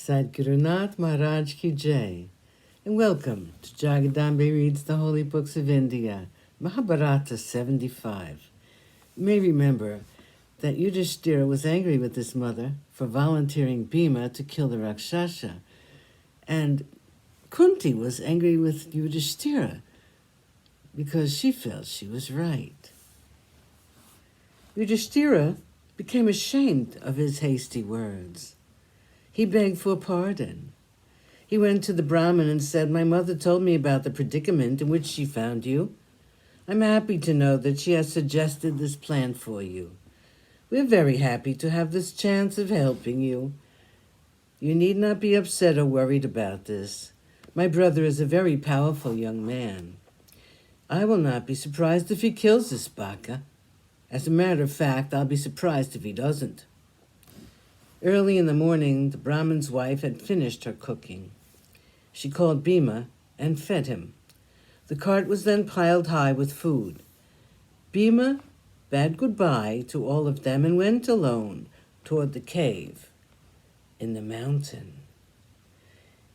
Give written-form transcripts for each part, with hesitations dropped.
Sadhgurunath Maharaj Ki Jai, and welcome to Jagadambe Reads the Holy Books of India, Mahabharata75. You may remember that Yudhishthira was angry with his mother for volunteering Bhima to kill the Rakshasa, and Kunti was angry with Yudhishthira because she felt she was right. Yudhishthira became ashamed of his hasty words. He begged for pardon. He went to the Brahmin and said, "My mother told me about the predicament in which she found you. I'm happy to know that she has suggested this plan for you. We're very happy to have this chance of helping you. You need not be upset or worried about this. My brother is a very powerful young man. I will not be surprised if he kills this Baka. As a matter of fact, I'll be surprised if he doesn't." Early in the morning, the Brahmin's wife had finished her cooking. She called Bhima and fed him. The cart was then piled high with food. Bhima bade goodbye to all of them and went alone toward the cave in the mountain.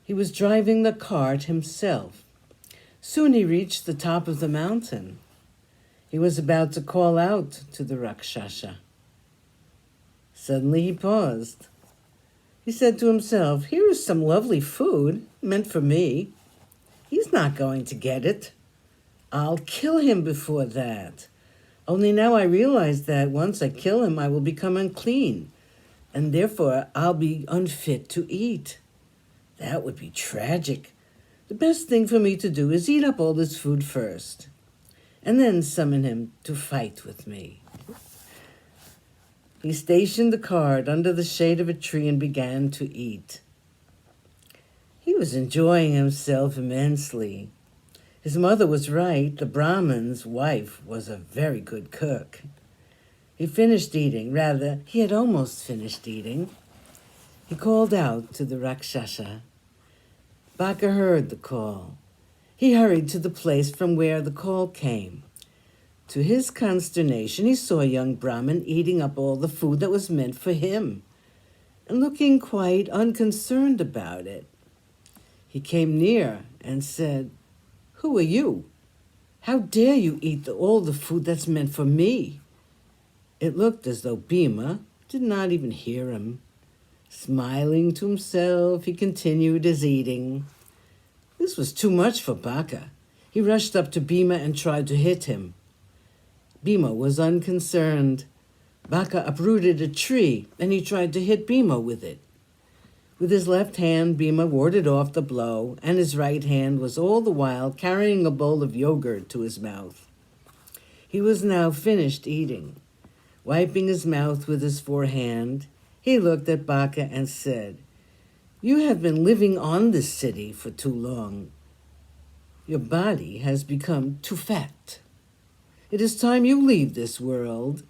He was driving the cart himself. Soon he reached the top of the mountain. He was about to call out to the Rakshasa. Suddenly he paused. He said to himself, "Here is some lovely food meant for me. He's not going to get it. I'll kill him before that. Only now I realize that once I kill him, I will become unclean, and therefore I'll be unfit to eat. That would be tragic. The best thing for me to do is eat up all this food first, and then summon him to fight with me." He stationed the cart under the shade of a tree and began to eat. He was enjoying himself immensely. His mother was right. The Brahmin's wife was a very good cook. He finished eating. Rather, he had almost finished eating. He called out to the Rakshasa. Baka heard the call. He hurried to the place from where the call came. To his consternation, he saw a young Brahmin eating up all the food that was meant for him, and looking quite unconcerned about it. He came near and said, "Who are you? How dare you eat all the food that's meant for me?" It looked as though Bhima did not even hear him. Smiling to himself, he continued his eating. This was too much for Baka. He rushed up to Bhima and tried to hit him. Bhima was unconcerned. Baka uprooted a tree, and he tried to hit Bhima with it. With his left hand, Bhima warded off the blow, and his right hand was all the while carrying a bowl of yogurt to his mouth. He was now finished eating. Wiping his mouth with his forehand, he looked at Baka and said, "You have been living on this city for too long. Your body has become too fat. It is time you leave this world.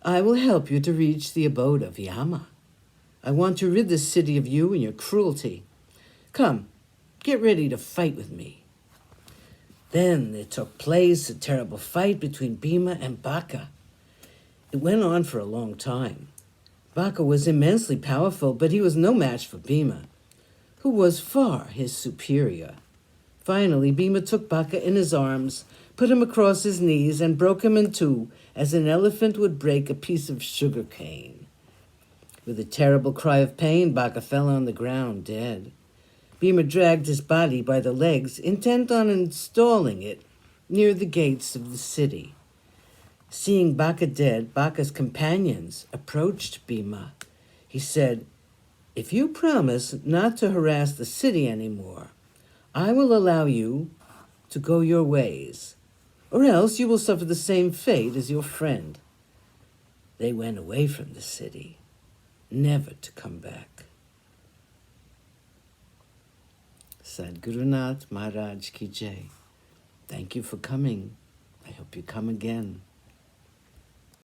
I will help you to reach the abode of Yama. I want to rid this city of you and your cruelty. Come, get ready to fight with me." Then there took place a terrible fight between Bhima and Baka. It went on for a long time. Baka was immensely powerful, but he was no match for Bhima, who was far his superior. Finally, Bhima took Baka in his arms, put him across his knees, and broke him in two as an elephant would break a piece of sugar cane. With a terrible cry of pain, Baka fell on the ground, dead. Bhima dragged his body by the legs, intent on installing it near the gates of the city. Seeing Baka dead, Baka's companions approached Bhima. He said, "If you promise not to harass the city anymore, I will allow you to go your ways, or else you will suffer the same fate as your friend." They went away from the city, never to come back. Sadhgurunath Maharaj Ki Jai. Thank you for coming. I hope you come again.